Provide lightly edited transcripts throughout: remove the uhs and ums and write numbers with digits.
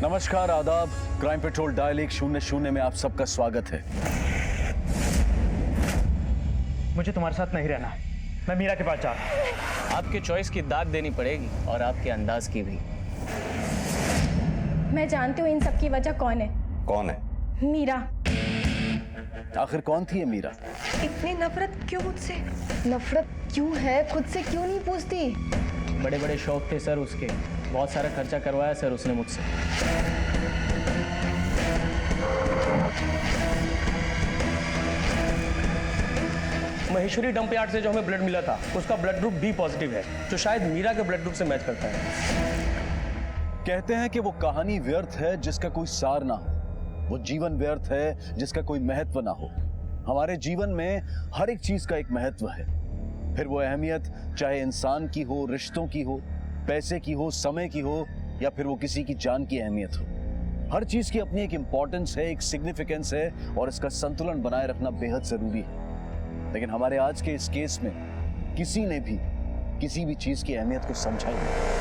नमस्कार, आदाब। Crime petrol dial 100 में आप सबका स्वागत है। मुझे तुम्हारे साथ नहीं रहना है, मैं मीरा के पास जा रहा हूं। आपके चॉइस की दाग देनी पड़ेगी और आपके अंदाज की भी। मैं जानती हूँ इन सब की वजह कौन है। कौन है? मीरा। आखिर कौन थी ये मीरा? इतनी नफरत क्यों मुझसे? नफरत क्यों है? खुद से क्यों नहीं पूछती? बड़े बड़े शौक थे सर उसके, बहुत सारा खर्चा करवाया सर उसने मुझसे। महेश्वरी डंप यार्ड से जो हमें ब्लड मिला था उसका ब्लड ग्रुप बी पॉजिटिव है, जो शायद मीरा के ब्लड ग्रुप से मैच करता है। कहते हैं कि वो कहानी व्यर्थ है जिसका कोई सार ना हो, वो जीवन व्यर्थ है जिसका कोई महत्व ना हो। हमारे जीवन में हर एक चीज का एक महत्व है, फिर वो अहमियत चाहे इंसान की हो, रिश्तों की हो, पैसे की हो, समय की हो, या फिर वो किसी की जान की अहमियत हो। हर चीज की अपनी एक इंपॉर्टेंस है, एक सिग्निफिकेंस है, और इसका संतुलन बनाए रखना बेहद जरूरी है। लेकिन हमारे आज के इस केस में किसी ने भी किसी भी चीज की अहमियत को समझा ही नहीं।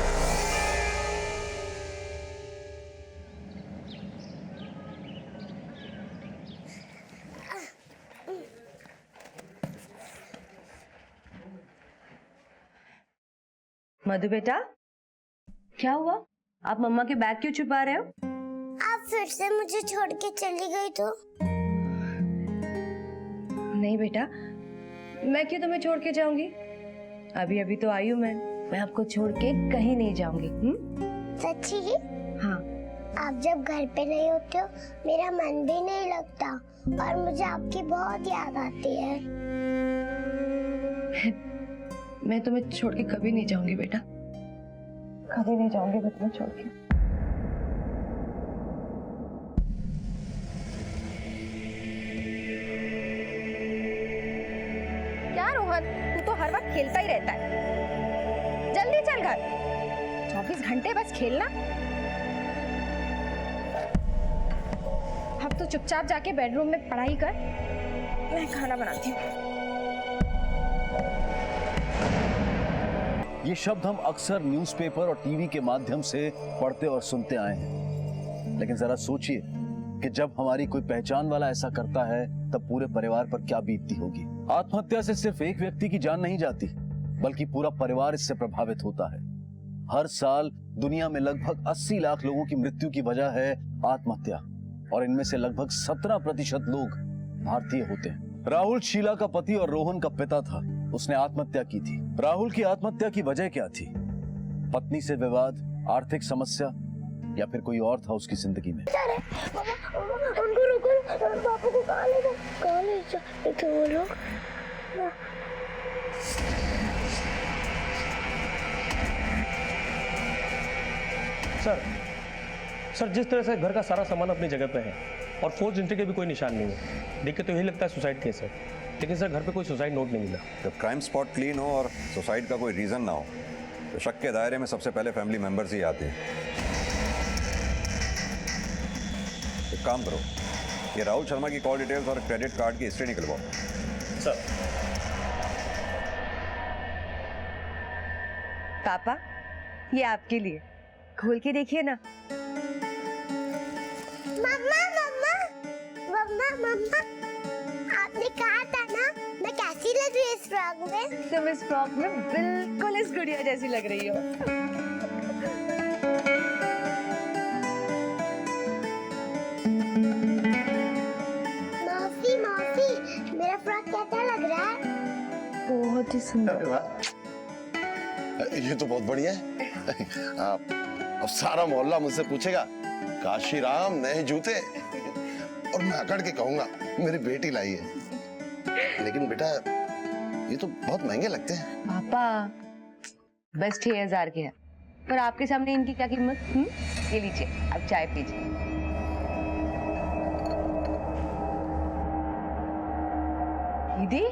मधु बेटा, क्या हुआ? आप मम्मा के बैग क्यों छुपा रहे हो? आप फिर से मुझे छोड़ के चली गई तो? नहीं बेटा, मैं क्यों तुम्हें छोड़ के जाऊंगी? अभी अभी तो आई हूँ मैं आपको छोड़ के कहीं नहीं जाऊंगी। सच्ची? हाँ। आप जब घर पे नहीं होते हो मेरा मन भी नहीं लगता और मुझे आपकी बहुत याद आती है। मैं तुम्हें छोड़ के कभी नहीं जाऊंगी बेटा, कभी नहीं जाऊंगी मैं तुम्हें छोड़ के। क्या रोहन, तू तो हर वक्त खेलता ही रहता है। जल्दी चल घर, 24 घंटे बस खेलना। अब तो चुपचाप जाके बेडरूम में पढ़ाई कर, मैं खाना बनाती हूँ। ये शब्द हम अक्सर न्यूज़पेपर और टीवी के माध्यम से पढ़ते और सुनते आए हैं, लेकिन जरा सोचिए कि जब हमारी कोई पहचान वाला ऐसा करता है तब पूरे परिवार पर क्या बीतती होगी। आत्महत्या से सिर्फ एक व्यक्ति की जान नहीं जाती, बल्कि पूरा परिवार इससे प्रभावित होता है। हर साल दुनिया में लगभग 80 लाख लोगों की मृत्यु की वजह है आत्महत्या, और इनमें से लगभग 17% लोग भारतीय होते हैं। राहुल शीला का पति और रोहन का पिता था, उसने आत्महत्या की थी। राहुल की आत्महत्या की वजह क्या थी? पत्नी से विवाद, आर्थिक समस्या, या फिर कोई और था उसकी जिंदगी में? उनको रोको, पापा को कहाँ ले जाओ वो लोग। सर, जिस तरह से घर का सारा सामान अपनी जगह पे है और फोर्स एंट्री के भी कोई निशान नहीं है, देख के तो यही लगता है सुसाइड केस है। लेकिन सर घर पे कोई सुसाइड नोट नहीं मिला। जब क्राइम स्पॉट क्लीन हो और सुसाइड का कोई रीजन ना हो तो शक के दायरे में सबसे पहले फैमिली मेंबर्स ही आते हैं। एक काम करो, ये राहुल शर्मा की कॉल डिटेल्स और क्रेडिट कार्ड की हिस्ट्री निकलवाओ। सर। पापा, ये आपके लिए, खोल के देखिए ना। मम्मा मम्मा मम्मा मम्मा, आपने कहा था ना मैं कैसी लग रही इस फ्रॉक में? तुम इस फ्रॉक में बिल्कुल इस गुड़िया जैसी लग रही हो। माफी माफी, मेरा फ्रॉक कैसा लग रहा है? बहुत ही सुंदर। ये तो बहुत बढ़िया है। अब सारा मोहल्ला मुझसे पूछेगा काशी राम नए जूते, और मैं अकड़ के कहूंगा मेरी बेटी लाई है। लेकिन बेटा ये तो बहुत महंगे लगते हैं। पापा बस 6000 के हैं, पर आपके सामने इनकी क्या कीमत? ये लीजिए, अब चाय पीजिए। दीदी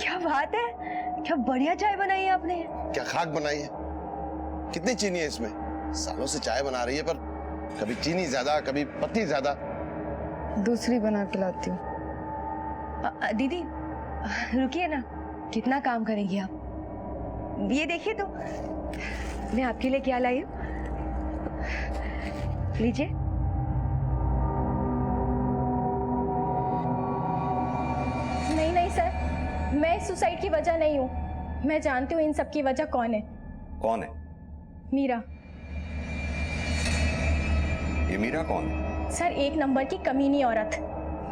क्या बात है, क्या बढ़िया चाय बनाई है आपने। क्या खाक बनाई है? कितनी चीनी है इसमें? सालों से चाय बना रही है, पर कभी चीनी ज्यादा, कभी पत्ती ज्यादा। दूसरी बना के लाती हूँ। दीदी रुकिए ना, कितना काम करेंगी आप? ये देखिए तो मैं आपके लिए क्या लाई हूँ। लीजिए। नहीं नहीं सर, मैं इस सुसाइड की वजह नहीं हूँ। मैं जानती हूँ इन सब की वजह कौन है। कौन है? मीरा। ये मीरा कौन है? सर एक नंबर की कमीनी औरत,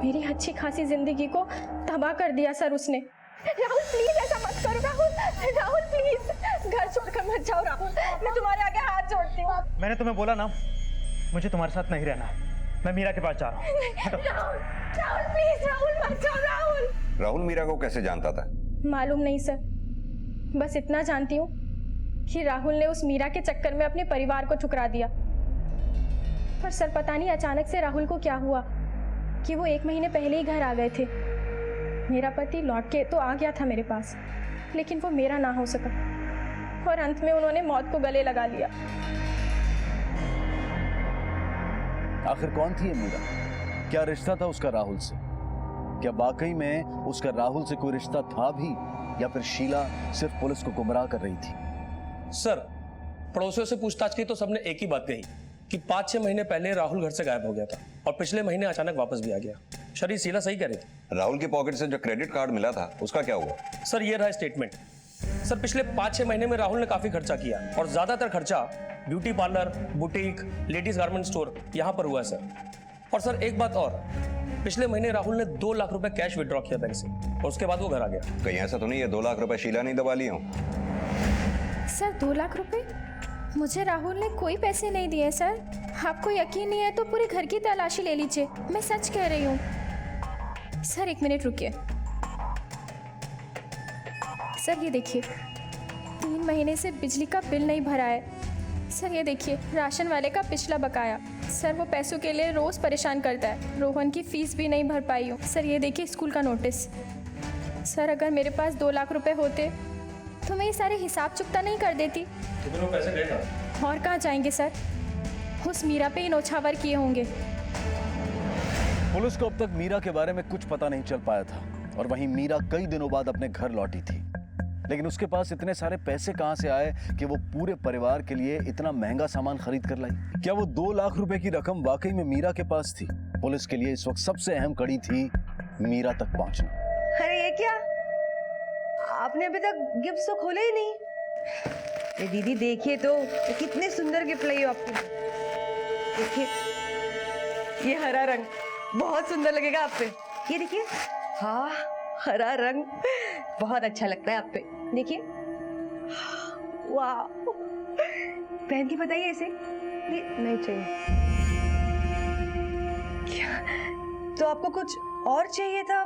मेरी अच्छी खासी जिंदगी को तबाह कर दिया सर उसने। राहुल प्लीज ऐसा मत करो राहुल, राहुल प्लीज घर छोड़कर मत जाओ राहुल, मैं तुम्हारे आगे हाथ जोड़ती हूँ। मैंने तुम्हें बोला ना, मुझे तुम्हारे साथ नहीं रहना। मैं मीरा के पास जा रहा हूँ। राहुल, राहुल प्लीज राहुल मत जाओ राहुल। राहुल मीरा को कैसे जानता था? मालूम नहीं सर, बस इतना जानती हूँ कि राहुल ने उस मीरा के चक्कर में अपने परिवार को ठुकरा दिया। पर सर पता नहीं अचानक से राहुल को क्या हुआ कि वो 1 महीने पहले ही घर आ गए थे। मेरा पति लौट के तो आ गया था मेरे पास, लेकिन वो मेरा ना हो सका और अंत में उन्होंने मौत को गले लगा लिया। आखिर कौन थी ये मीरा? क्या रिश्ता था उसका राहुल से? क्या वाकई में उसका राहुल से कोई रिश्ता था भी, या फिर शीला सिर्फ पुलिस को गुमराह कर रही थी? सर पड़ोसियों से पूछताछ की तो सबने एक ही बात कही कि 5-6 महीने पहले राहुल घर से गायब हो गया था और पिछले महीने अचानक वापस भी आ गया। शरीर शीला सही कह रही थी। राहुल की पॉकेट से जो क्रेडिट कार्ड मिला था उसका क्या हुआ? सर ये रहा स्टेटमेंट। सर पिछले 5-6 महीने में राहुल ने काफी खर्चा किया और ज्यादातर खर्चा beauty parlour, boutique, ladies garment store यहाँ पर हुआ है सर। और सर एक बात और, पिछले महीने राहुल ने 2 लाख रुपए कैश विड्रॉ किया बैंक से और उसके बाद वो घर आ गया। कहीं ऐसा तो नहीं है 2 लाख रुपए शीला नहीं दबा लिए हों? सर 2 लाख रुपए? मुझे राहुल ने कोई पैसे नहीं दिए सर। आपको यकीन नहीं है तो पूरे घर की तलाशी ले लीजिए, मैं सच कह रही हूँ। सर 1 मिनट रुकिए। सर ये देखिए, 3 महीने से बिजली का बिल नहीं भरा है। सर ये देखिए, राशन वाले का पिछला बकाया। सर वो पैसों के लिए रोज परेशान करता है। रोहन की फीस भी नहीं भर पाई हूँ। सर ये देखिए स्कूल का नोटिस। सर अगर मेरे पास 2 लाख रुपए होते तो मैं ये सारे हिसाब चुकता नहीं कर देती। तो वो पैसे गए कहाँ? और कहाँ जाएंगे सर? उस मीरा पे ही नौछावर किए होंगे। पुलिस को अब तक मीरा के बारे में कुछ पता नहीं चल पाया था, और वहीं मीरा कई दिनों बाद अपने घर लौटी थी। लेकिन उसके पास इतने सारे पैसे कहां से आए कि वो पूरे परिवार के लिए इतना महंगा सामान खरीद कर लाई? क्या वो 2 लाख रुपए की रकम वाकई में मीरा के पास थी? पुलिस के लिए इस वक्त सबसे अहम कड़ी थी मीरा तक पहुंचना। अरे ये क्या, आपने अभी तक गिफ्ट तो खोले ही नहीं। ये दीदी देखिए तो, ये कितने सुंदर गिफ्ट लाई हो आपके लिए। देखिए ये हरा रंग बहुत सुंदर लगेगा आप पे। ये देखिए, हाँ हरा रंग बहुत अच्छा लगता है आप पे। देखिए, वाह, पहन के बताइए ऐसे। नहीं चाहिए क्या? तो आपको कुछ और चाहिए था?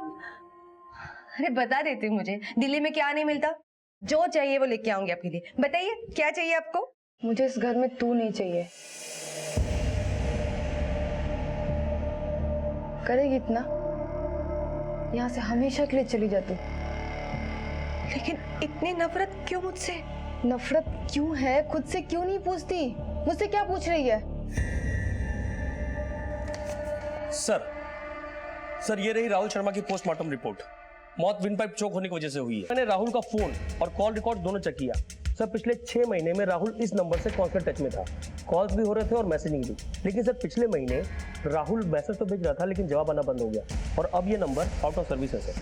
अरे बता देते मुझे, दिल्ली में क्या नहीं मिलता। जो चाहिए वो लेके आऊंगी आपके लिए। बताइए क्या चाहिए आपको? मुझे इस घर में तू नहीं चाहिए। करेगी इतना? यहाँ से हमेशा के लिए चली जा तू। लेकिन इतनी नफरत क्यों मुझसे? नफरत क्यों है? खुद से क्यों नहीं पूछती? मुझसे क्या पूछ रही है? सर ये रही राहुल शर्मा की पोस्टमार्टम रिपोर्ट। मौत विंड पाइप चोक होने की वजह से हुई है। मैंने राहुल का फोन और कॉल रिकॉर्ड दोनों चेक किया। सर पिछले 6 महीने में राहुल इस नंबर से कांस्टेंट टच में था। कॉल्स भी हो रहे थे और मैसेजिंग भी। लेकिन सर पिछले महीने राहुल मैसेज तो भेज रहा था लेकिन जवाब आना बंद हो गया और अब ये नंबर आउट ऑफ सर्विस है सर।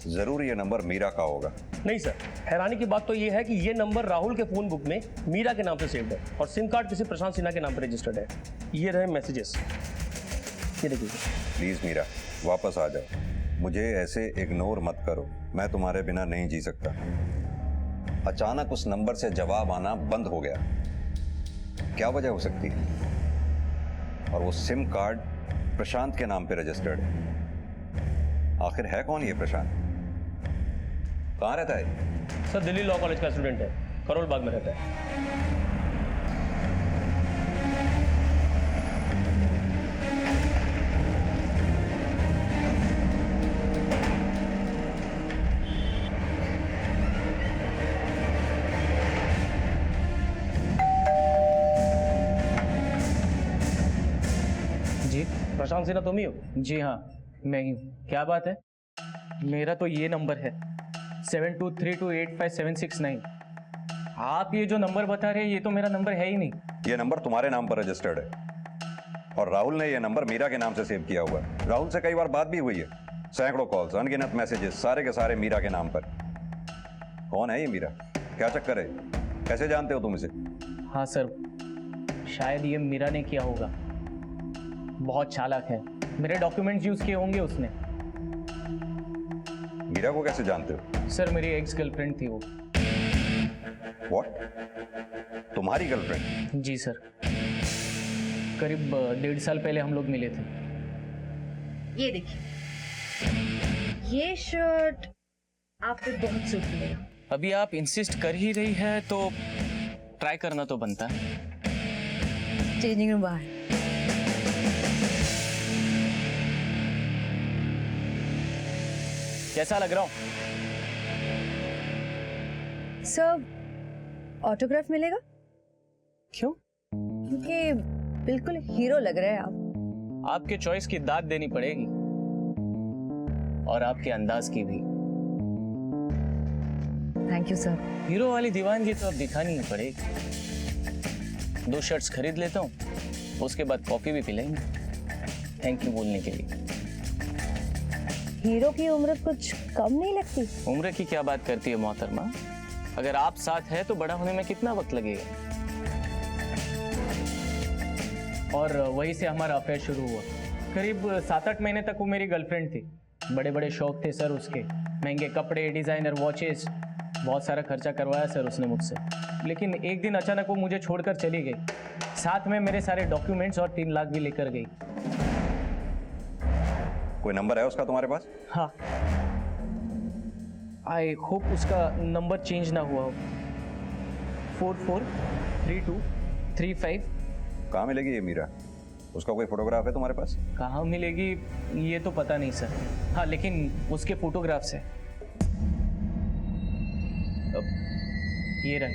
जरूर ये नंबर मीरा का होगा। नहीं सर, हैरानी की बात तो ये है कि ये नंबर राहुल के फोन बुक में मीरा के नाम से सेव्ड है और सिम कार्ड किसी प्रशांत सिन्हा के नाम पर रजिस्टर्ड है। ये रहे मैसेजेस, ये देखिए। प्लीज मीरा वापस आ जाओ, मुझे ऐसे इग्नोर मत करो। मैं तुम्हारे बिना नहीं जी सकता। अचानक उस नंबर से जवाब आना बंद हो गया, क्या वजह हो सकती है? और वो सिम कार्ड प्रशांत के नाम पे रजिस्टर्ड है। आखिर है कौन ये प्रशांत? कहाँ रहता है? सर दिल्ली लॉ कॉलेज का स्टूडेंट है, करोल बाग में रहता है। प्रशांत सिन्हा तुम ही हो? जी हाँ मैं ही हूँ। क्या बात है? मेरा तो ये नंबर है 7232857669। आप ये जो नंबर बता रहे हैं ये तो मेरा नंबर है ही नहीं। ये नंबर तुम्हारे नाम पर रजिस्टर्ड है। और राहुल ने यह नंबर मीरा के नाम से सेव किया हुआ है। राहुल से कई बार बात भी हुई है, सैकड़ों कॉल्स, अनगिनत मैसेजेस, सारे के सारे मीरा के नाम पर। कौन है ये मीरा? क्या चक्कर है? कैसे जानते हो तुम इसे? हाँ सर, शायद ये मीरा ने किया होगा। बहुत चालाक है, मेरे डॉक्यूमेंट्स यूज किए होंगे उसने। मीरा को कैसे जानते हो? सर मेरी एक्स गर्लफ्रेंड थी वो। व्हाट? तुम्हारी गर्लफ्रेंड? जी सर, करीब 1.5 साल पहले हम लोग मिले थे। ये देखिए, ये शर्ट आप पे बहुत सूट करेगा। अभी आप इंसिस्ट कर ही रही है तो ट्राई करना तो बनता है। चेंजिंग रूम बाहर। कैसा लग रहा हूँ? सर, ऑटोग्राफ मिलेगा? क्यों? क्योंकि बिल्कुल हीरो लग रहे हैं आप। आपके चॉइस की दाद देनी पड़ेगी, और आपके अंदाज की भी। Thank you sir. हीरो वाली दीवानगी तो अब दिखानी ही पड़ेगी। 2 शर्ट्स खरीद लेता हूँ, उसके बाद कॉफी भी पिलाएंगे थैंक यू बोलने के लिए। हीरो की उम्र कुछ कम नहीं लगती? उम्र की क्या बात करती है मोहतरमा? अगर आप साथ है तो बड़ा होने में कितना वक्त लगेगा? और वहीं से हमारा अफेयर शुरू हुआ। करीब 7-8 महीने तक वो मेरी गर्लफ्रेंड थी। बड़े बड़े शौक थे सर उसके, महंगे कपड़े, डिजाइनर वॉचेस, बहुत सारा खर्चा करवाया सर उसने मुझसे। लेकिन एक दिन अचानक वो मुझे छोड़कर चली गई, साथ में मेरे सारे डॉक्यूमेंट्स और 3 लाख भी लेकर गई। कोई नंबर है उसका तुम्हारे पास? हाँ, आई होप उसका नंबर चेंज ना हुआ हो। 443235। कहाँ मिलेगी ये मीरा? उसका कोई फोटोग्राफ है तुम्हारे पास? कहाँ मिलेगी ये तो पता नहीं सर। हाँ, लेकिन उसके फोटोग्राफ्स है। अब ये रहे।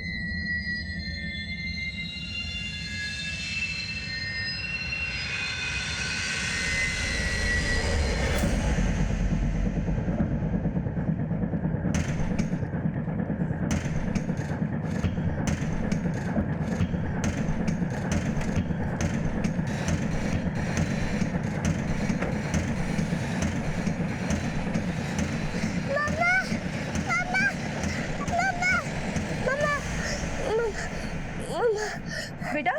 बेटा,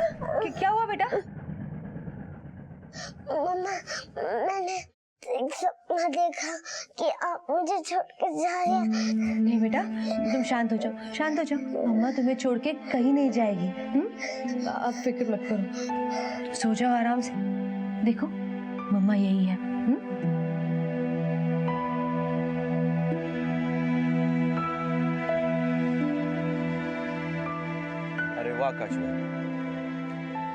क्या हुआ बेटा? मम्मा, मैंने एक सपना देखा कि आप मुझे छोड़ के जा रहे हैं। नहीं बेटा, तुम शांत हो जाओ, शांत हो जाओ। मम्मा तुम्हें छोड़ के कहीं नहीं जाएगी। आप फिक्र मत करो, सो जाओ आराम से। देखो, मम्मा यही है। अरे वाह काशू,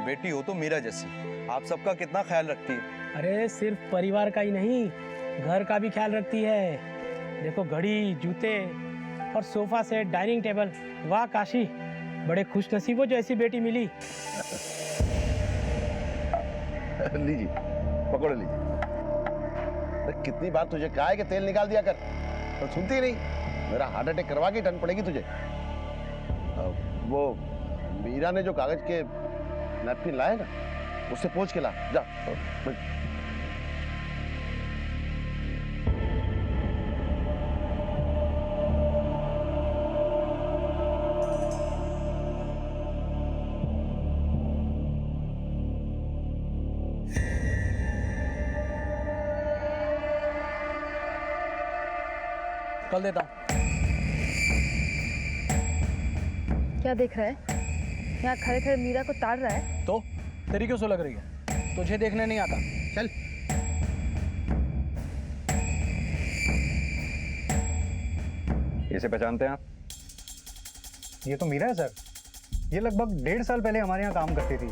बेटी हो तो मीरा जैसी, आप सबका कितना ख्याल रखती है। अरे सिर्फ परिवार का ही नहीं, घर का भी ख्याल रखती है। देखो, घड़ी, जूते और सोफा सेट, डाइनिंग टेबल। वाह काशी, बड़े खुश नसीब हो जो ऐसी बेटी मिली। लीजिए, पकड़ो लीजिए। अरे कितनी बार तुझे कहा है कि तेल निकाल दिया कर, तो सुनती ही नहीं। मेरा हार्ट अटैक करवा के टन पड़ेगी तुझे। वो मीरा ने जो कागज के नैपकिन लाए ना, उससे पोंछ के ला जा। कल देता हूँ। क्या देख रहा है? यहाँ खड़े खड़े मीरा को ताड़ रहा है। तो तेरी क्यों सो लग रही है? तुझे देखने नहीं आता? चल। इसे पहचानते हैं आप? ये तो मीरा है सर। ये लगभग 1.5 साल पहले हमारे यहाँ काम करती थी,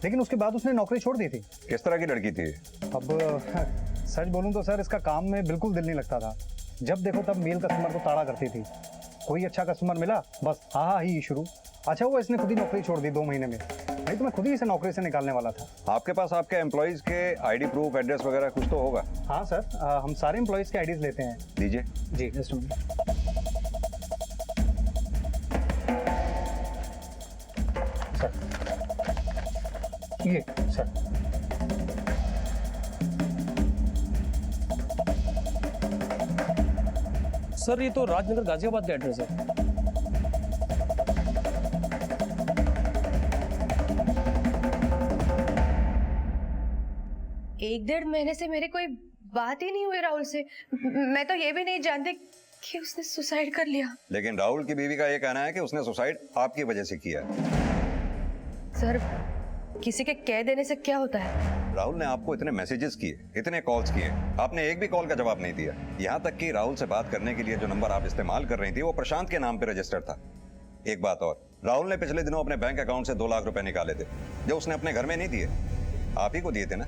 लेकिन उसके बाद उसने नौकरी छोड़ दी थी। किस तरह की लड़की थी? अब सच बोलूं तो सर, इसका काम में बिल्कुल दिल नहीं लगता था। जब देखो तब मेल कस्टमर को ताड़ा करती थी। कोई अच्छा कस्टमर मिला, बस हाँ ही शुरू। अच्छा हुआ इसने खुद ही नौकरी छोड़ दी 2 महीने में, नहीं तो मैं खुद ही इसे नौकरी से निकालने वाला था। आपके पास आपके एम्प्लॉइज के आईडी प्रूफ, एड्रेस वगैरह कुछ तो होगा? हाँ सर, हम सारे एम्प्लॉइज के आईडीज लेते हैं। दीजिए। जी जस्ट सर। ये सर, सर ये तो राजनगर गाजियाबाद का एड्रेस है। एक डेढ़ महीने से मेरी कोई बात ही नहीं हुई राहुल से। मैं तो ये भी नहीं जानती कि उसने सुसाइड कर लिया। लेकिन राहुल की बीवी का ये कहना है कि उसने सुसाइड आपकी वजह से किया है। सर, किसी के कह देने से क्या होता है? राहुल ने आपको इतने मैसेजेस किए, इतने कॉल्स किए, आपने एक भी कॉल का जवाब नहीं दिया। यहाँ तक कि राहुल से बात करने के लिए जो नंबर आप इस्तेमाल कर रही थी वो प्रशांत के नाम पे रजिस्टर्ड था। एक बात और, राहुल ने पिछले दिनों अपने बैंक अकाउंट से 2 लाख रुपए निकाले थे जो उसने अपने घर में नहीं दिए, आप ही को दिए थे ना।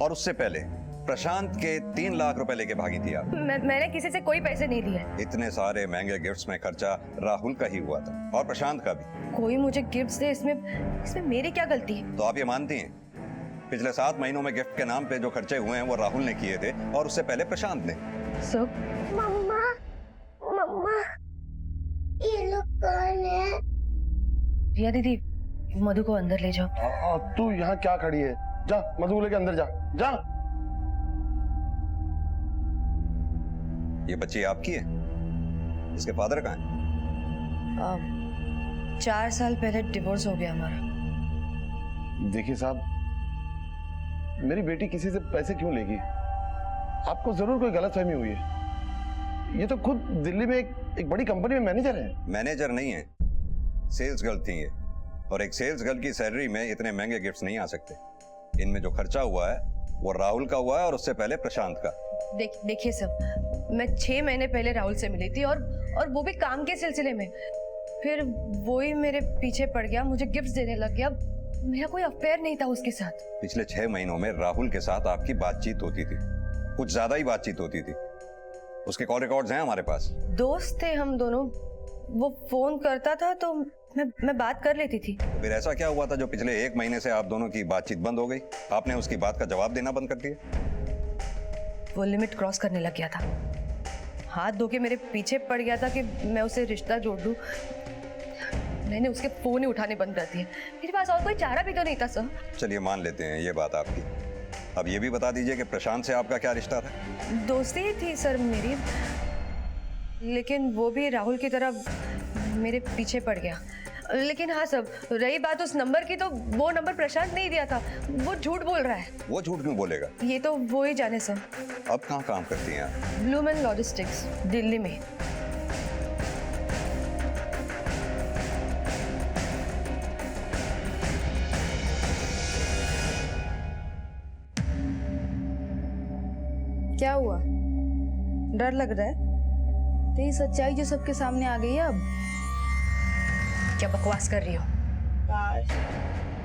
और उससे पहले प्रशांत के 3 लाख रुपए लेके भागी थी आप। मैंने किसी से कोई पैसे नहीं लिए। इतने सारे महंगे गिफ्ट्स में खर्चा राहुल का ही हुआ था और प्रशांत का भी। कोई मुझे गिफ्ट्स दे, इसमें मेरी क्या गलती है? तो आप ये मानती हैं पिछले 7 महीनों में गिफ्ट के नाम पे जो खर्चे हुए हैं वो राहुल ने किए थे और उससे पहले प्रशांत ने। सर, मम्मा मम्मा ये लोग कौन है? रिया दीदी, मधु को अंदर ले जाओ। तू यहाँ क्या खड़ी है? जा मधु को लेके अंदर जा। जा। ये बच्ची आपकी है? इसके फादर कहाँ है? 4 साल पहले डिवोर्स हो गया हमारा। देखिए साहब, मेरी बेटी किसी से पैसे क्यों लेगी? आपको जरूर कोई गलतफहमी हुई है। ये तो खुद दिल्ली में एक बड़ी कंपनी में मैनेजर है। मैनेजर नहीं है, सेल्स गर्ल थी ये। और एक सेल्स गर्ल की सैलरी में इतने महंगे गिफ्ट्स नहीं आ सकते। इनमें जो खर्चा हुआ है वो राहुल का हुआ है और उससे पहले प्रशांत का। देखिए सब, मैं 6 महीने पहले राहुल से मिली थी और वो भी काम के सिलसिले में। फिर वो ही मेरे पीछे पड़ गया, मुझे गिफ्ट्स देने लग गया। मेरा कोई अफेयर नहीं था उसके साथ। पिछले 6 महीनों में राहुल के साथ आपकी बातचीत होती थी, कुछ ज्यादा ही बातचीत होती थी। उसके कॉल रिकॉर्ड्स हैं हमारे पास। दोस्त थे हम दोनों, वो फोन करता था तो मैं बात कर लेती थी। तो फिर ऐसा क्या हुआ था जो पिछले 1 महीने से आप दोनों की बातचीत बंद हो गई? आपने उसकी बात का जवाब देना बंद कर दिया? वो लिमिट क्रॉस करने लग गया था, हाथ धो के मेरे पीछे पड़ गया था कि मैं उसे रिश्ता जोड़ दूं। मैंने उसके फोन ही उठाने बंद कर दिए। मेरे पास और कोई चारा भी तो नहीं था सर। चलिए मान लेते हैं ये बात आपकी। अब ये भी बता दीजिए कि प्रशांत से आपका क्या रिश्ता था? दोस्ती ही थी सर मेरी, लेकिन वो भी राहुल की तरह मेरे पीछे पड़ गया। लेकिन हाँ सब, रही बात उस नंबर की, तो वो नंबर प्रशांत नहीं दिया था, वो झूठ बोल रहा है। वो झूठ क्यों बोलेगा? ये तो वो ही जाने सर। अब कहाँ काम करती हैं आप? ब्लूमैन लॉजिस्टिक्स, दिल्ली में। क्या हुआ? डर लग रहा है? तेरी सच्चाई जो सबके सामने आ गई है अब। क्या बकवास कर रही हो? काश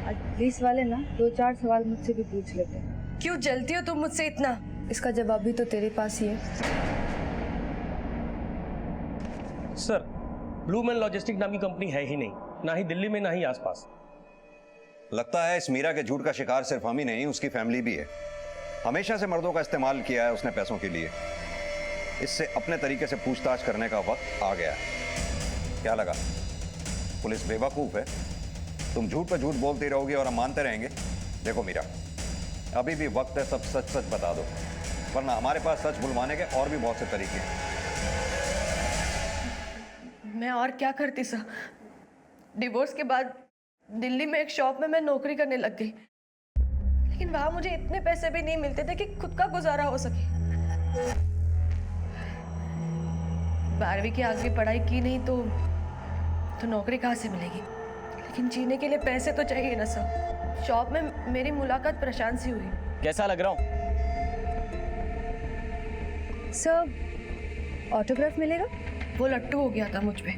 आज पुलिस वाले ना 2-4 सवाल मुझसे भी पूछ लेते। क्यों जलती हो तुम मुझसे इतना? इसका जवाब भी तो तेरे पास ही है। सर, ब्लूमैन लॉजिस्टिक नाम की कंपनी है ही नहीं, ना ही दिल्ली में ना ही आसपास। लगता है इस मीरा के झूठ का शिकार सिर्फ हम ही नहीं, उसकी फैमिली भी है। हमेशा से मर्दों का इस्तेमाल किया है उसने पैसों के लिए। इससे अपने तरीके से पूछताछ करने का वक्त आ गया है। क्या लगा पुलिस बेवकूफ है? तुम झूठ पे झूठ बोलती रहोगी और हम मानते रहेंगे? देखो मीरा, अभी भी वक्त है, सब सच सच बता दो, वरना हमारे पास सच बुलवाने के और भी बहुत से तरीके हैं। मैं और क्या करती सर? डिवोर्स के बाद दिल्ली में एक शॉप में मैं नौकरी करने लग गई, लेकिन वहां मुझे इतने पैसे भी नहीं मिलते थे कि खुद का गुजारा हो सके। 12वीं की आगे पढ़ाई की नहीं तो नौकरी कहाँ से मिलेगी? लेकिन जीने के लिए पैसे तो चाहिए ना सर। शॉप में मेरी मुलाकात प्रशांत से हुई। कैसा लग रहा हूँ? सर, ऑटोग्राफ मिलेगा? वो लट्टू हो गया था मुझ पे।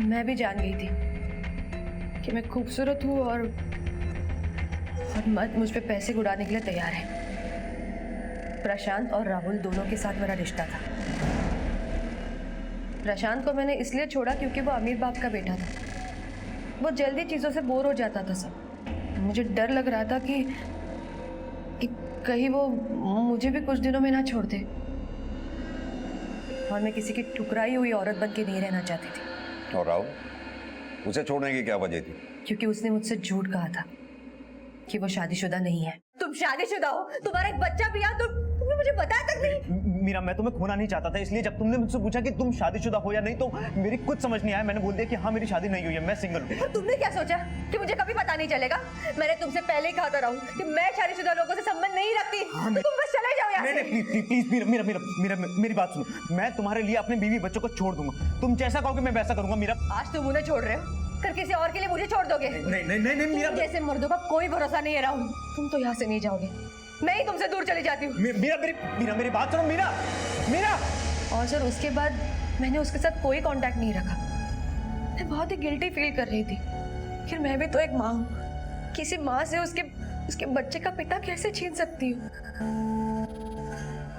मैं भी जान गई थी कि मैं खूबसूरत हूँ और मर्द मुझ पे पैसे उड़ाने के लिए तैयार है। प्रशांत और राहुल दोनों के साथ मेरा रिश्ता था। प्रशांत को मैंने इसलिए छोड़ा क्योंकि वो अमीर बाप का बेटा था। वो जल्दी चीज़ों से बोर हो जाता था सब। मुझे डर लग रहा था कि कहीं वो मुझे भी कुछ दिनों में ना छोड़ दे, और मैं किसी की ठुकराई हुई औरत बन के नहीं रहना चाहती थी। और राहुल, उसे छोड़ने की क्या वजह थी? क्योंकि उसने मुझसे झूठ कहा था कि वो शादीशुदा नहीं है। तुम शादीशुदा हो, तुम्हारा एक बच्चा भी है, तुम तुमने मुझे बताया तक नहीं। मीरा, मैं तुम्हें खोना नहीं चाहता था, इसलिए जब तुमने मुझसे पूछा कि तुम शादीशुदा हो या नहीं तो मेरी कुछ समझ नहीं आया। मैंने बोल दिया कि हाँ मेरी शादी नहीं हुई है, मैं सिंगल हूँ। और तुमने क्या सोचा कि मुझे कभी पता नहीं चलेगा? मैंने तुमसे पहले ही कहा था राहुल कि मैं शादीशुदा लोगों से संबंध नहीं रखती। तो तुम बस चले जाओ यहाँ से। नहीं, प्लीज मीरा, मेरी बात सुनो। मैं तुम्हारे लिए अपने बीवी बच्चों को छोड़ दूंगा। तुम जैसा कहोगे मैं वैसा करूंगा। मीरा, आज तुम उन्हें छोड़ रहे हो, कल किसी और के लिए मुझे छोड़ दोगे। नहीं मीरा, जैसे मर्दों का कोई भरोसा नहीं है राहुल। तुम तो यहाँ से नहीं जाओगे, मैं ही तुमसे दूर चली जाती हूँ। मीरा मेरी बात सुनो। मीरा। और सर उसके बाद मैंने उसके साथ कोई कांटेक्ट नहीं रखा। मैं बहुत ही गिल्टी फील कर रही थी कि मैं भी तो एक माँ हूँ। किसी माँ से उसके बच्चे का पिता कैसे छीन सकती हूँ?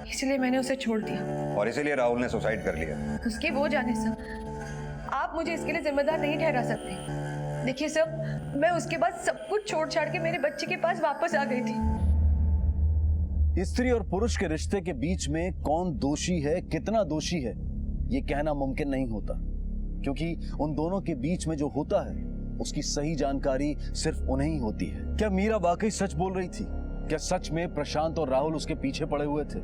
इसलिए मैंने उसे छोड़ दिया। और इसीलिए राहुल ने सुसाइड कर लिया। उसकी वो जाने सर, आप मुझे इसके लिए जिम्मेदार नहीं ठहरा सकते। देखिए सर, मैं उसके बाद सब कुछ छोड़ छाड़ के मेरे बच्चे के पास वापस आ गई थी। स्त्री और पुरुष के रिश्ते के बीच में कौन दोषी है, कितना दोषी है, ये कहना मुमकिन नहीं होता, क्योंकि उन दोनों के बीच में जो होता है उसकी सही जानकारी सिर्फ उन्हें ही होती है। क्या मीरा वाकई सच बोल रही थी? क्या सच में प्रशांत और राहुल उसके पीछे पड़े हुए थे?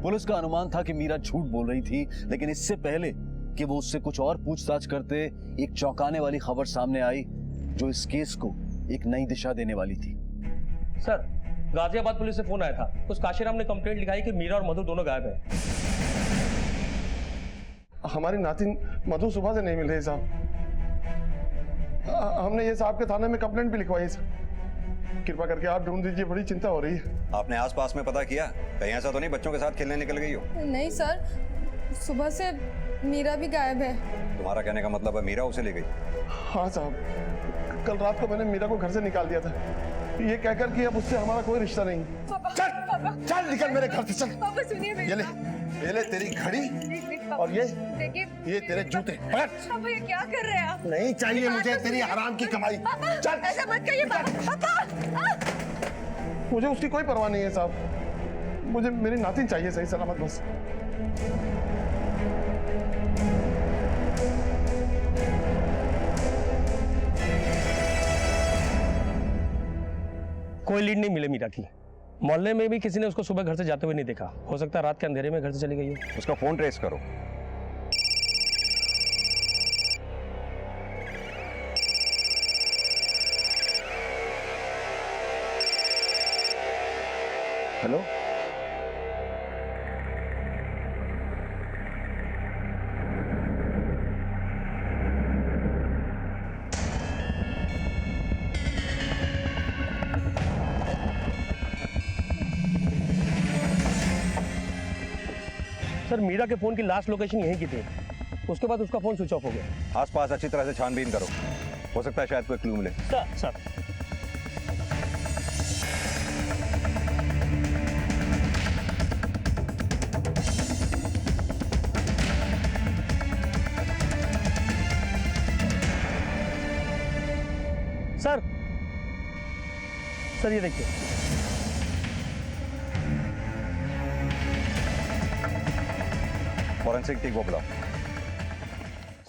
पुलिस का अनुमान था कि मीरा झूठ बोल रही थी, लेकिन इससे पहले कि वो उससे कुछ और पूछताछ करते, एक चौंकाने वाली खबर सामने आई जो इस केस को एक नई दिशा देने वाली थी। सर, गाजियाबाद पुलिस से फोन आया था। उस काशीराम ने कंप्लेंट लिखाई कि मीरा और मधु दोनों गायब हैं। हमारी नातिन मधु सुबह से नहीं मिल रही साहब। हमने ये साहब के थाने में कंप्लेंट भी लिखवाई सर। कृपा करके आप ढूंढ दीजिए, बड़ी चिंता हो रही है। आपने आसपास में पता किया? कहीं ऐसा तो नहीं बच्चों के साथ खेलने निकल गई हो? नहीं सर, सुबह से मीरा भी गायब है। तुम्हारा कहने का मतलब है मीरा उसे ले गई? हाँ साहब, कल रात को मैंने मीरा को घर से निकाल दिया था, ये कहकर कि अब उससे हमारा कोई रिश्ता नहीं। चल निकल मेरे घर से, चल। पापा सुनिए मेरी। ये ले तेरी घड़ी और ये तेरे जूते। पापा ये क्या कर रहे हैं आप? नहीं चाहिए मुझे तेरी हराम की कमाई। चल। ऐसा मत कहिए पापा। मुझे उसकी कोई परवाह नहीं है साहब, मुझे मेरी नातिन चाहिए सही सलामत बस। कोई लीड नहीं मिले मीरा की। मोहल्ले में भी किसी ने उसको सुबह घर से जाते हुए नहीं देखा। हो सकता है रात के अंधेरे में घर से चली गई हो। उसका फोन ट्रेस करो। हेलो, सर, मीरा के फोन की लास्ट लोकेशन यहीं की थी। उसके बाद उसका फोन स्विच ऑफ हो गया। आसपास अच्छी तरह से छानबीन करो, हो सकता है शायद कोई क्लू मिले। सर सर सर ये देखिए। फॉरेंसिक टीम को बुलाओ।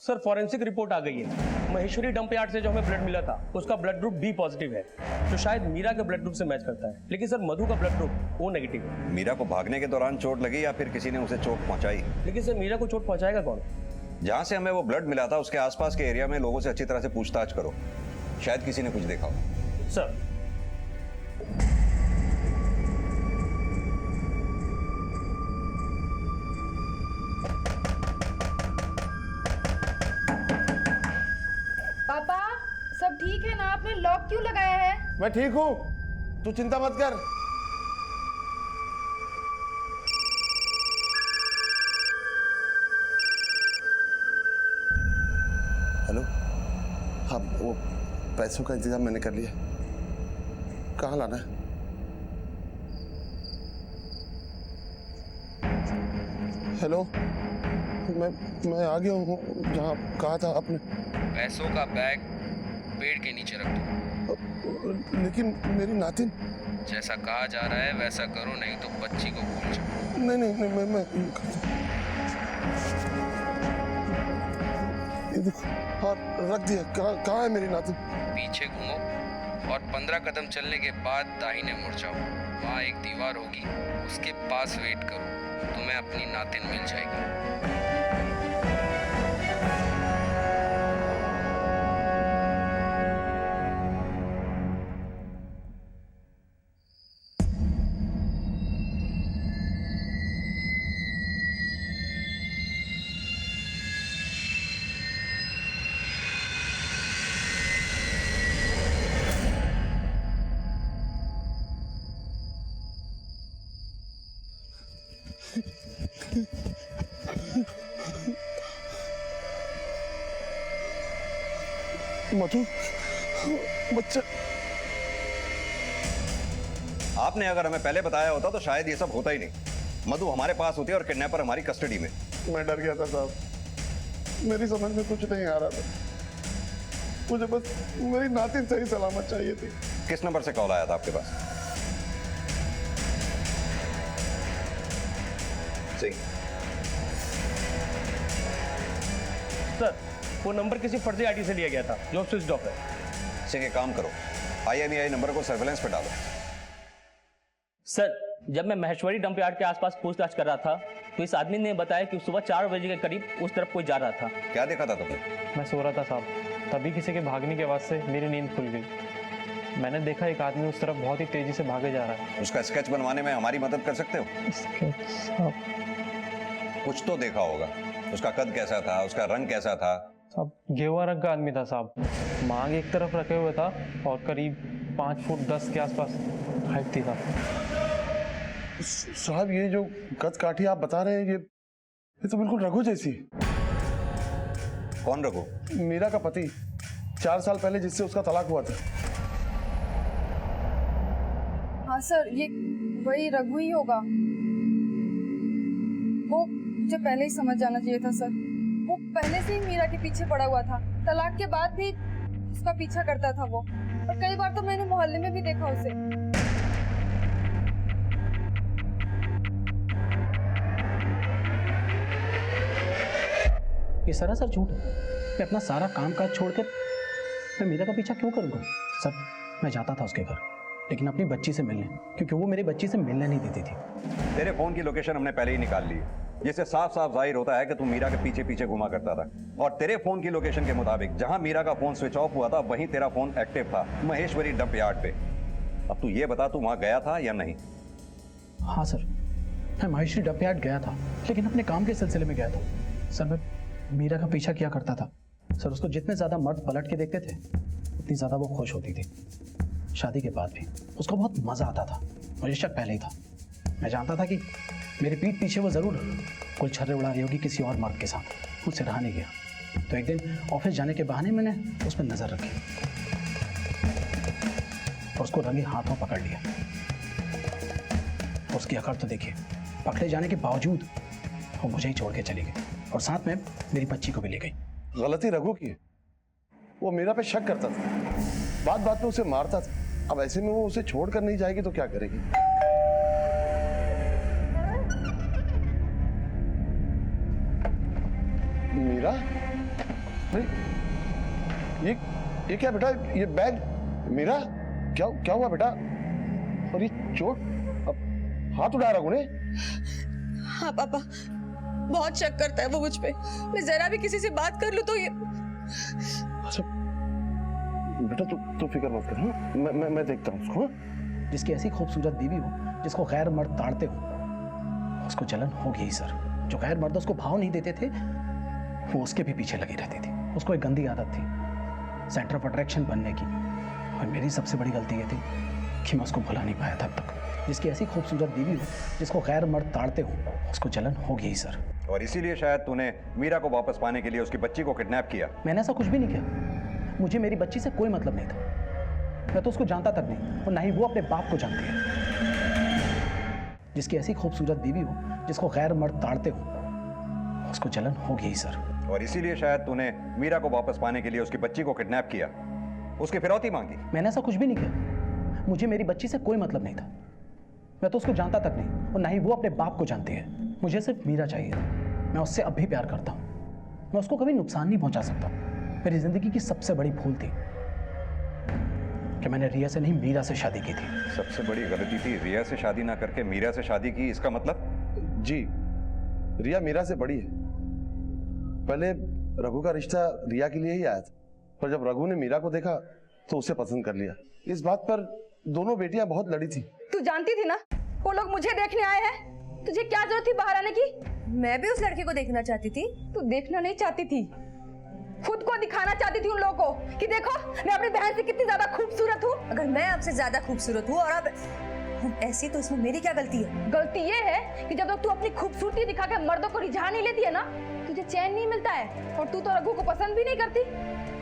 सर, फॉरेंसिक रिपोर्ट आ गई है। महेश्वरी डंप यार्ड से जो हमें ब्लड मिला था उसका ब्लड ग्रुप बी पॉजिटिव है, जो शायद मीरा के ब्लड ग्रुप से मैच करता है। लेकिन सर, मधु का ब्लड ग्रुप ओ नेगेटिव है। मीरा को भागने के दौरान चोट लगी या फिर किसी ने उसे चोट पहुंचाई? लेकिन सर, मीरा को चोट पहुंचाएगा कौन? जहां से हमें वो ब्लड मिला था उसके आसपास के एरिया में लोगों से अच्छी तरह से पूछताछ करो, शायद किसी ने कुछ देखा हो। सर, पापा सब ठीक है ना? आपने लॉक क्यों लगाया है? मैं ठीक हूँ, तू चिंता मत कर। हेलो, हाँ वो पैसों का इंतजाम मैंने कर लिया। कहाँ लाना है? हेलो, मैं आ गया हूँ जहाँ कहा था आपने। पैसों का बैग पेड़ के नीचे रख दो। लेकिन मेरी नातिन। जैसा कहा जा रहा है वैसा करो, नहीं तो बच्ची को भूल जाओ। नहीं मैं ये देखो, हाँ रख दिया। कहाँ है मेरी नातिन? पीछे घूमो और 15 कदम चलने के बाद दाहिने मुड़ जाओ। वहाँ एक दीवार होगी, उसके पास वेट करो, तुम्हें अपनी नातिन मिल जाएगी। मधु, बच्चा। आपने अगर हमें पहले बताया होता तो शायद ये सब होता ही नहीं। मधु हमारे पास होती और किडनैपर हमारी कस्टडी में। मैं डर गया था साहब, मेरी समझ में कुछ नहीं आ रहा था। मुझे बस मेरी नातिन सही सलामत चाहिए थी। किस नंबर से कॉल आया था आपके पास? सिंह। सर, वो नंबर किसी फर्जी आईडी से लिया गया था जो स्विच ऑफ है। सिंह, एक काम करो, IMEI नंबर को सर्वेलेंस पे डालो। सर, जब मैं महेश्वरी डंप यार्ड के आसपास पूछताछ कर रहा था तो इस आदमी ने बताया कि सुबह 4 बजे के करीब उस तरफ कोई जा रहा था। क्या देखा था तुमने? मैं सो रहा था साहब, तभी किसी के भागने की आवाज़ से मेरी नींद खुल गई। मैंने देखा एक आदमी उस तरफ बहुत ही तेजी से भागे जा रहा है। उसका स्केच बनवाने में हमारी मदद कर सकते हो? साहब, कुछ तो देखा होगा। उसका कद कैसा था, उसका रंग कैसा था? साहब गेरुआ रंग का आदमी था साहब, मांग एक तरफ रखे हुए था और करीब 5 फुट 10 के आसपास हाइट थी साहब। साहब ये जो कद काठी आप बता रहे हैं ये तो बिल्कुल रघु जैसी। कौन रघु? मीरा का पति, 4 साल पहले जिससे उसका तलाक हुआ था। हाँ सर, ये वही रघु ही होगा। वो मुझे पहले ही समझ जाना चाहिए था सर। वो पहले से ही मीरा के पीछे पड़ा हुआ था, तलाक के बाद भी उसका पीछा करता था वो, और कई बार तो मैंने मोहल्ले में भी देखा उसे। ये सरासर झूठ है। मैं अपना सारा काम काज छोड़कर मैं मीरा का पीछा क्यों करूँगा? सर, मैं जाता था उसके घर, लेकिन अपनी बच्ची से मिलने, क्योंकि वो मेरी बच्ची से मिलने नहीं देती थी। तेरे फोन की लोकेशन हमने पहले ही निकाल ली है, जिससे साफ साफ जाहिर होता है कि तू मीरा के पीछे पीछे घुमा करता था। और तेरे फोन की लोकेशन के मुताबिक जहां मीरा का फोन स्विच ऑफ हुआ था वहीं तेरा फोन एक्टिव था, महेश्वरी डंप यार्ड पे। अब तू ये बता, तू वहां गया था या नहीं? हाँ सर, मैं महेश्वरी डंप यार्ड गया था, लेकिन अपने काम के सिलसिले में गया था। सर, मैं मीरा का पीछा किया करता था। सर, उसको जितने ज़्यादा मर्द पलट के देखते थे उतनी ज़्यादा वो खुश होती थी। शादी के बाद भी उसको बहुत मज़ा आता था। मुझे शक पहले ही था। मैं जानता था कि मेरी पीठ पीछे वो ज़रूर कोई छर्रे उड़ा रही होगी किसी और मर्द के साथ। मुझसे रहा नहीं गया, तो एक दिन ऑफिस जाने के बहाने मैंने उस पर नज़र रखी और उसको रंगे हाथों पकड़ लिया। और उसकी अकड़ तो देखिए, पकड़े जाने के बावजूद वो मुझे ही छोड़ के चली गई और साथ में मेरी बच्ची को भी ले गई। गलती रघु की है, वो मीरा पे शक करता था, बात बात पे उसे मारता था। अब ऐसे में वो उसे छोड़कर नहीं जाएगी तो क्या करेगी? मीरा, नहीं, ये क्या बेटा, ये बैग? मीरा, क्या हुआ बेटा? और ये चोट? अब हाथ उड़ा रघु ने? हाँ पापा, बहुत शक करता है वो मुझ पे। मैं जरा भी किसी से बात कर लूं तो ये। अच्छा बेटा, तू फिक्र मत कर। हाँ, मैं देखता हूँ उसको। जिसकी ऐसी खूबसूरत बीवी हो, जिसको गैर मर्द ताड़ते हो, उसको जलन होगी ही सर। जो गैर मर्द उसको भाव नहीं देते थे वो उसके भी पीछे लगी रहती थी। उसको एक गंदी आदत थी सेंटर ऑफ अट्रैक्शन बनने की, और मेरी सबसे बड़ी गलती ये थी कि मैं उसको भुला नहीं पाया था अब तक। जिसकी ऐसी खूबसूरत बीवी हो, जिसको गैर मर्द ताड़ते हो, उसको जलन होगी ही सर। और इसीलिए शायद तूने मीरा को वापस पाने के लिए उसकी बच्ची को किडनैप किया। मैंने ऐसा कुछ भी नहीं किया। मुझे मेरी बच्ची से कोई मतलब नहीं था। मैं तो उसको जानता तक नहीं, और ना ही वो अपने बाप को जानती है। जिसकी ऐसी खूबसूरत बीवी हो, जिसको गैर मर्द ताड़ते हो, उसको जलन होगी ही सर। और इसीलिए शायद तूने मीरा को वापस पाने के लिए उसकी बच्ची को किडनैप किया, उसकी फिरौती मांगी। मैंने ऐसा कुछ भी नहीं किया। मुझे मेरी बच्ची से कोई मतलब नहीं था। मैं तो उसको जानता तक नहीं, और ना ही वो अपने बाप को जानती है। मुझे सिर्फ मीरा चाहिए। मैं उससे अब भी प्यार करता हूँ। मैं उसको कभी नुकसान नहीं पहुंचा सकता। मेरी जिंदगी की सबसे बड़ी भूल थी कि मैंने रिया से नहीं मीरा से शादी की थी। सबसे बड़ी गलती थी रिया से शादी ना करके मीरा से शादी की। इसका मतलब? जी, रिया मीरा से बड़ी है। पहले रघु का रिश्ता रिया के लिए ही आया था, पर जब रघु ने मीरा को देखा तो उसे पसंद कर लिया। इस बात पर दोनों बेटियां बहुत लड़ी थी। तू जानती थी ना वो लोग मुझे देखने आए हैं, तुझे क्या जरूरत थी बाहर आने की? मैं भी उस लड़के को देखना चाहती थी। तू देखना नहीं चाहती थी, खुद को दिखाना चाहती थी उन लोगों को कि देखो मैं अपनी बहन से कितनी ज्यादा खूबसूरत हूँ। अगर मैं आपसे ज्यादा खूबसूरत हूँ और अब ऐसी, तो इसमें मेरी क्या गलती है? गलती ये है कि जब तक तू अपनी खूबसूरती दिखा के मर्दों को रिझा नहीं लेती है ना, तुझे चैन नहीं मिलता है। और तू तो रघु को पसंद भी नहीं करती,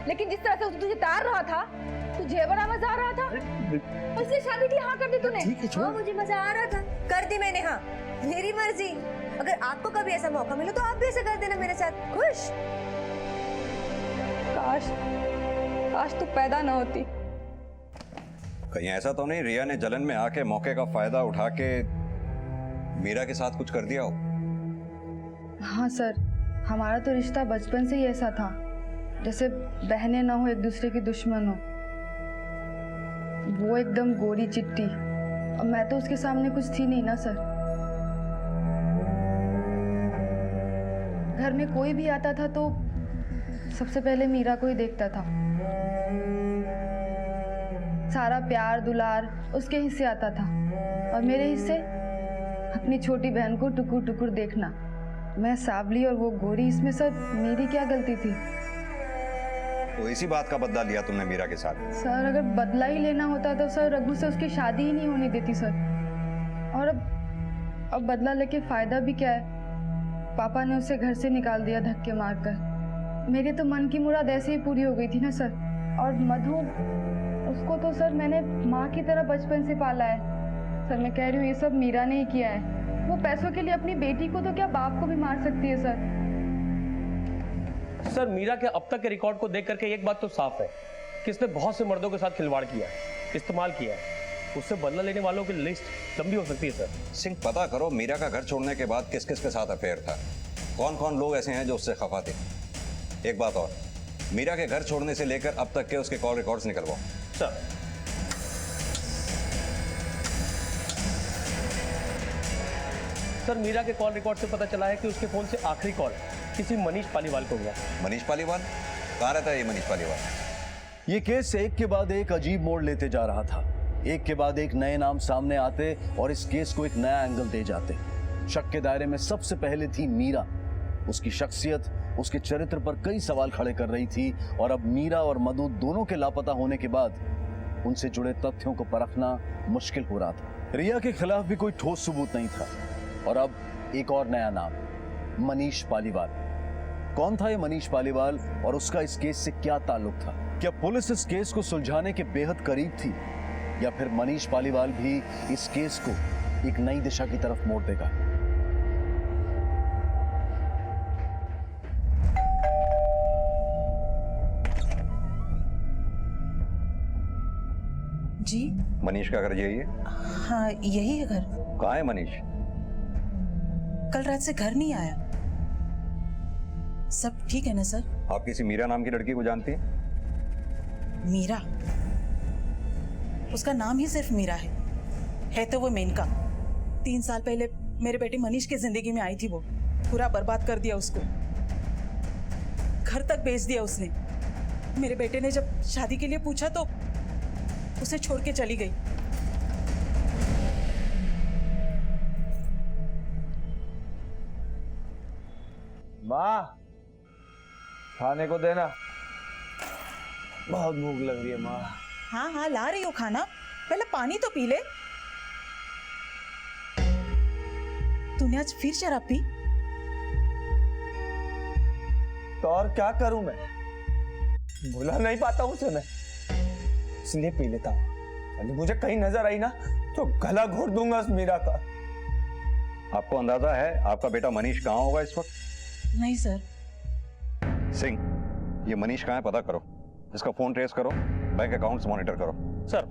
लेकिन जिस तरह से उसने तुझे तार रहा था, तू जेवर मजा आ रहा था, उससे शादी की हाँ कर दी तूने। हाँ, मुझे मजा आ रहा था, कर दी मैंने हाँ, मेरी मर्जी। अगर आपको कभी ऐसा मौका मिले तो आप भी ऐसा कर देना मेरे साथ। खुश? काश तू पैदा न होती। कहीं ऐसा तो नहीं रिया ने जलन में आके मौके का फायदा उठा के मीरा के साथ कुछ कर दिया हो? हाँ सर, हमारा तो रिश्ता बचपन से ही ऐसा था, जैसे बहनें ना हो एक दूसरे की दुश्मन हो। वो एकदम गोरी चिट्टी और मैं तो उसके सामने कुछ थी नहीं ना सर। घर में कोई भी आता था तो सबसे पहले मीरा को ही देखता था। सारा प्यार दुलार उसके हिस्से आता था और मेरे हिस्से अपनी छोटी बहन को टुकुर टुकुर देखना। मैं सावली और वो गोरी, इसमें सर मेरी क्या गलती थी? तो इसी बात का बदला लिया तुमने मीरा के साथ? सर अगर बदला ही लेना होता तो सर रघु से उसकी शादी ही नहीं होने देती सर। और अब बदला लेके फायदा भी क्या है? पापा ने उसे घर से निकाल दिया धक्के मारकर। मेरी तो मन की मुराद ऐसे ही पूरी हो गई थी ना सर। और मधु, उसको तो सर मैंने माँ की तरह बचपन से पाला है। सर मैं कह रही हूँ ये सब मीरा ने ही किया है। वो पैसों के लिए अपनी बेटी को तो क्या बाप को भी मार सकती है सर। सर मीरा के अब तक के रिकॉर्ड को देख करके एक बात तो साफ है कि इसने बहुत से मर्दों के साथ खिलवाड़ किया है, इस्तेमाल किया है। उससे बदला लेने वालों की लिस्ट लंबी हो सकती है सर। सिंह, पता करो मीरा का घर छोड़ने के बाद किस किस के साथ अफेयर था, कौन कौन लोग ऐसे हैं जो उससे खफा थे। एक बात और, मीरा के घर छोड़ने से लेकर अब तक के उसके कॉल रिकॉर्ड्स निकलवाओ। सर सर मीरा के कॉल रिकॉर्ड से पता चला है कि उसके फोन से आखिरी कॉल किसी मनीष पालीवाल को हुआ। मनीष पालीवाल? कहाँ रहता है ये मनीष पालीवाल? ये केस एक के बाद एक अजीब मोड़ लेते जा रहा था। एक के बाद एक नए नाम सामने आते और इस केस को एक नया एंगल दे जाते। शक के दायरे में सबसे पहले थी मीरा। उसकी शख्सियत, उसके चरित्र पर कई सवाल खड़े कर रही थी और अब मीरा और मधु दोनों के लापता होने के बाद उनसे जुड़े तथ्यों को परखना मुश्किल हो रहा था। रिया के खिलाफ भी कोई ठोस सबूत नहीं था और अब एक और नया नाम, मनीष पालीवाल। कौन था ये मनीष पालीवाल और उसका इस केस से क्या ताल्लुक था? क्या पुलिस इस केस को सुलझाने के बेहद करीब थी या फिर मनीष पालीवाल भी इस केस को एक नई दिशा की तरफ मोड़ देगा? जी मनीष का घर यही है? हाँ यही है घर। कहाँ है मनीष? कल रात से घर नहीं आया। सब ठीक है ना सर? आप किसी मीरा नाम की लड़की को जानती हैं? मीरा? उसका नाम ही सिर्फ मीरा है तो वो मेनका। 3 साल पहले मेरे बेटे मनीष की जिंदगी में आई थी, वो पूरा बर्बाद कर दिया उसको। घर तक बेच दिया उसने। मेरे बेटे ने जब शादी के लिए पूछा तो उसे छोड़ के चली गई। माँ, खाने को देना, बहुत भूख लग रही है माँ। हाँ हाँ ला रही हो खाना, पहले पानी तो पी ले। तूने आज फिर शराब पी? तो और क्या करूं मैं, भुला नहीं पाता हूं उसे मैं, इसलिए पी लेता हूं। यदि मुझे कहीं नजर आई ना तो गला घोट दूंगा उस मीरा का। आपको अंदाजा है आपका बेटा मनीष कहाँ होगा इस वक्त? नहीं सर। सिंह, ये मनीष कहाँ है पता करो, इसका फोन ट्रेस करो, बैंक अकाउंट्स मॉनिटर करो। सर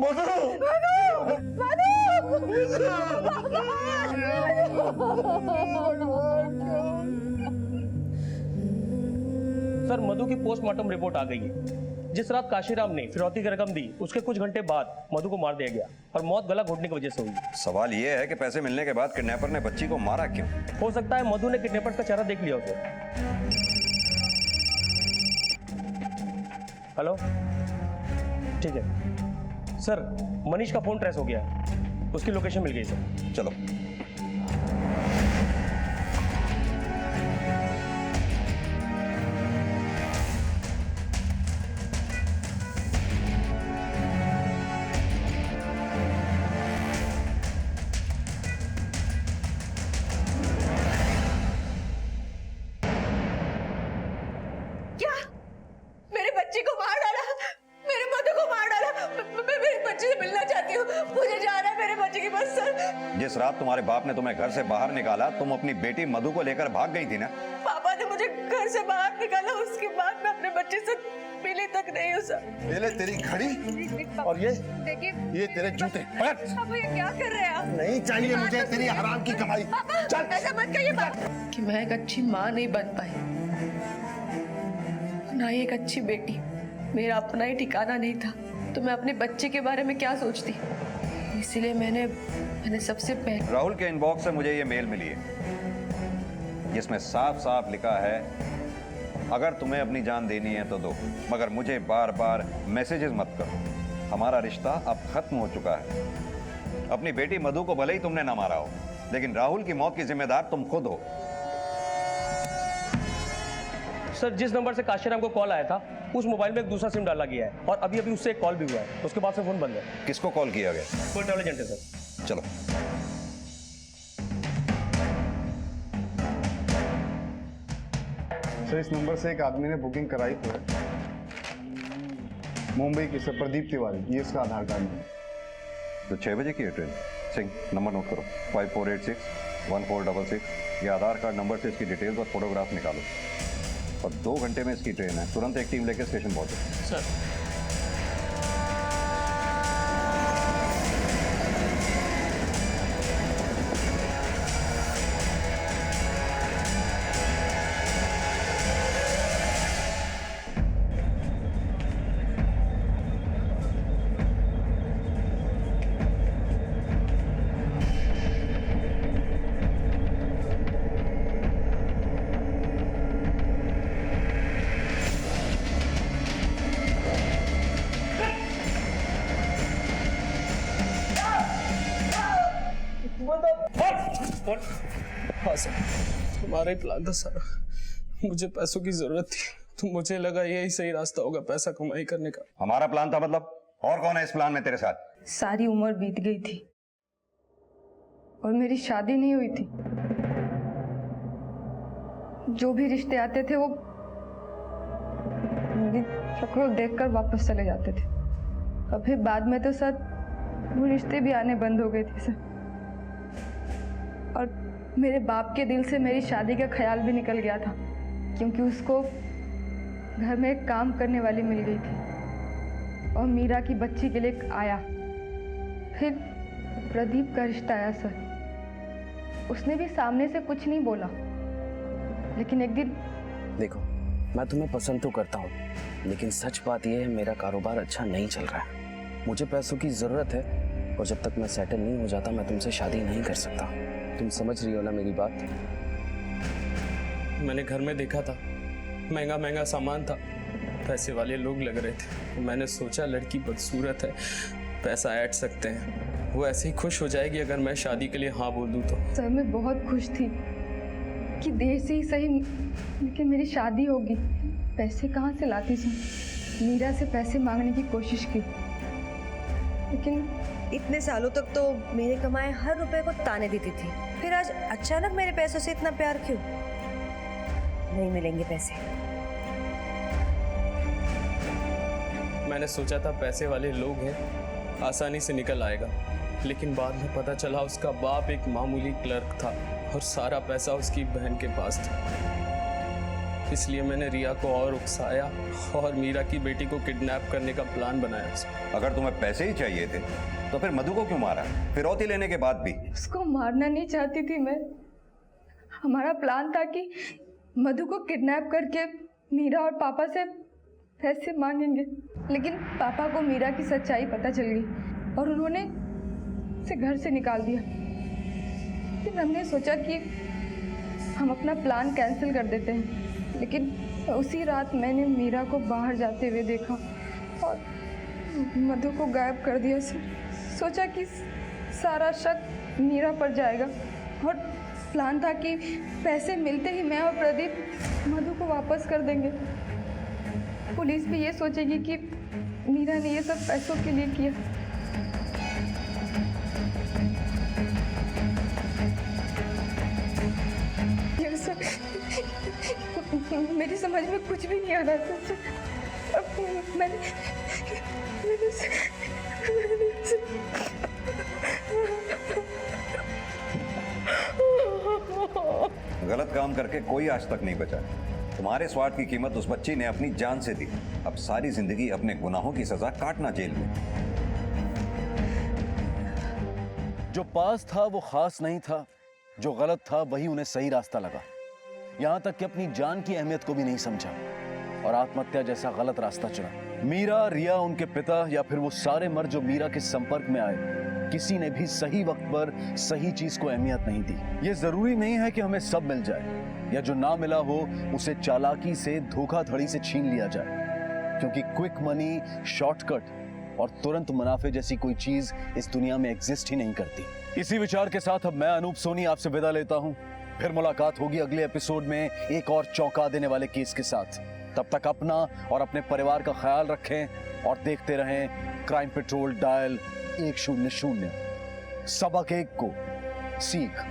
सर मधु की पोस्टमार्टम रिपोर्ट आ गई है। जिस रात काशीराम ने फिरौती की रकम दी उसके कुछ घंटे बाद मधु को मार दिया गया और मौत गला घोटने की वजह से हुई। सवाल यह है कि पैसे मिलने के बाद किडनैपर ने बच्ची को मारा क्यों? हो सकता है मधु ने किडनैपर्स का चेहरा देख लिया उसे। हेलो, ठीक है सर, मनीष का फोन ट्रेस हो गया है, उसकी लोकेशन मिल गई सर। चलो। क्या मेरे बच्चे को मार डाला, मेरे मधु को मार डाला? मैं मेरे बच्चे से मिलना चाहती हूँ, मुझे जाना है मेरे बच्चे के पास सर। जिस रात तुम्हारे बाप ने तुम्हें घर से बाहर निकाला, तुम अपनी बेटी मधु को लेकर भाग गई थी ना? पापा ने मुझे घर से बाहर निकाला, उसके बाद मैं अपने बच्चे से मिली तक नहीं हूँ सर। ये ले तेरी घड़ी और ये तेरे जूते। पापा ये क्या कर रहे हैं आप? नहीं चाहिए मुझे तेरी हराम की कमाई। चल ऐसा मत कहिए पापा। कि मैं एक अच्छी माँ नहीं बन पाई, ना ही एक अच्छी बेटी। मेरा अपना ही ठिकाना नहीं था तो मैं अपने बच्चे के बारे में क्या सोचती। इसलिए मैंने सबसे पहले राहुल के इनबॉक्स से मुझे ये मेल मिली है जिसमें साफ साफ लिखा है, अगर तुम्हें अपनी जान देनी है तो दो, मगर मुझे बार बार मैसेजेस मत करो। हमारा रिश्ता अब खत्म हो चुका है। अपनी बेटी मधु को भले ही तुमने ना मारा हो, लेकिन राहुल की मौत की जिम्मेदार तुम खुद हो। सर जिस नंबर से काशीराम को कॉल आया था उस मोबाइल में एक दूसरा सिम डाला गया है और अभी उससे एक कॉल भी हुआ है, उसके बाद से फोन बंद है। किसको कॉल किया गया? कोई ट्रैवल एजेंट है सर। चलो। सर इस नंबर से एक आदमी ने बुकिंग कराई तो है, मुंबई की सर, प्रदीप तिवारी, ये उसका आधार कार्ड है। तो 6 बजे की है ट्रेन। सिंह नंबर नोट करो, 5486-1466। ये आधार कार्ड नंबर से इसकी डिटेल्स और फोटोग्राफ निकालो और 2 घंटे में इसकी ट्रेन है। तुरंत एक टीम लेकर स्टेशन पहुंचो। सर हाँ सर, तुम्हारा ही प्लान था सारा। मुझे पैसों की जरूरत थी तो मुझे लगा यही सही रास्ता होगा पैसा कमाई करने का। हमारा प्लान था मतलब? और कौन है इस प्लान में तेरे साथ? सारी उम्र बीत गई थी और मेरी शादी नहीं हुई थी। जो भी रिश्ते आते थे वो मेरी शक्ल देखकर वापस चले जाते थे। अभी बाद में तो सर वो रिश्ते भी आने बंद हो गए थे सर, और मेरे बाप के दिल से मेरी शादी का ख्याल भी निकल गया था, क्योंकि उसको घर में एक काम करने वाली मिल गई थी और मीरा की बच्ची के लिए आया। फिर प्रदीप का रिश्ता आया सर। उसने भी सामने से कुछ नहीं बोला, लेकिन एक दिन देखो, मैं तुम्हें पसंद तो करता हूँ, लेकिन सच बात यह है मेरा कारोबार अच्छा नहीं चल रहा है। मुझे पैसों की ज़रूरत है और जब तक मैं सेटल नहीं हो जाता मैं तुमसे शादी नहीं कर सकता। तुम समझ रही हो ना मेरी बात? मैंने घर में देखा था, महंगा महंगा सामान था, पैसे वाले लोग लग रहे थे। मैंने सोचा लड़की बदसूरत है, पैसा ऐड सकते हैं, वो ऐसे ही खुश हो जाएगी अगर मैं शादी के लिए हाँ बोल दूँ तो। सर मैं बहुत खुश थी कि देर से ही सही लेकिन मेरी शादी होगी। पैसे कहाँ से लाती थी? मीरा से पैसे मांगने की कोशिश की, लेकिन इतने सालों तक तो मेरे कमाए हर रुपए को ताने देती थी, फिर आज अचानक मेरे पैसों से इतना प्यार क्यों? नहीं मिलेंगे पैसे। मैंने सोचा था पैसे वाले लोग हैं, आसानी से निकल आएगा, लेकिन बाद में पता चला उसका बाप एक मामूली क्लर्क था और सारा पैसा उसकी बहन के पास था। इसलिए मैंने रिया को और उकसाया और मीरा की बेटी को किडनैप करने का प्लान बनाया सर। अगर तुम्हें पैसे ही चाहिए थे तो फिर मधु को क्यों मारा, फिरौती लेने के बाद भी? उसको मारना नहीं चाहती थी मैं। हमारा प्लान था कि मधु को किडनैप करके मीरा और पापा से पैसे मांगेंगे, लेकिन पापा को मीरा की सच्चाई पता चल गई और उन्होंने उसे घर से निकाल दिया। फिर हमने सोचा कि हम अपना प्लान कैंसिल कर देते हैं, लेकिन उसी रात मैंने मीरा को बाहर जाते हुए देखा और मधु को गायब कर दिया। सोचा कि सारा शक मीरा पर जाएगा और प्लान था कि पैसे मिलते ही मैं और प्रदीप मधु को वापस कर देंगे। पुलिस भी ये सोचेगी कि मीरा ने ये सब पैसों के लिए किया। ये सब मेरी समझ में कुछ भी नहीं आ रहा था। मैंने गलत काम करके कोई आज तक नहीं बचा। तुम्हारे स्वार्थ की कीमत उस बच्ची ने अपनी जान से दी। अब सारी जिंदगी अपने गुनाहों की सजा काटना जेल में। जो पास था वो खास नहीं था, जो गलत था वही उन्हें सही रास्ता लगा। यहां तक कि अपनी जान की अहमियत को भी नहीं समझा और आत्महत्या जैसा गलत रास्ता चुना। मीरा, रिया, उनके पिता या फिर वो सारे मर्द जो मीरा के संपर्क में आए, किसी ने भी सही वक्त पर सही चीज को अहमियत नहीं दी। ये जरूरी नहीं है कि हमें सब मिल जाए या जो ना मिला हो उसे चालाकी से, धोखाधड़ी से छीन लिया जाए, क्योंकि क्विक मनी, शॉर्टकट और तुरंत मुनाफे जैसी कोई चीज इस दुनिया में एग्जिस्ट ही नहीं करती। इसी विचार के साथ अब मैं अनूप सोनी आपसे विदा लेता हूं। फिर मुलाकात होगी अगले एपिसोड में एक और चौंका देने वाले केस के साथ। तब तक अपना और अपने परिवार का ख्याल रखें और देखते रहें क्राइम पेट्रोल डायल 100। सबक एक को, सीख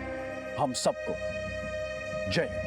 हम सबको। जय हिंद।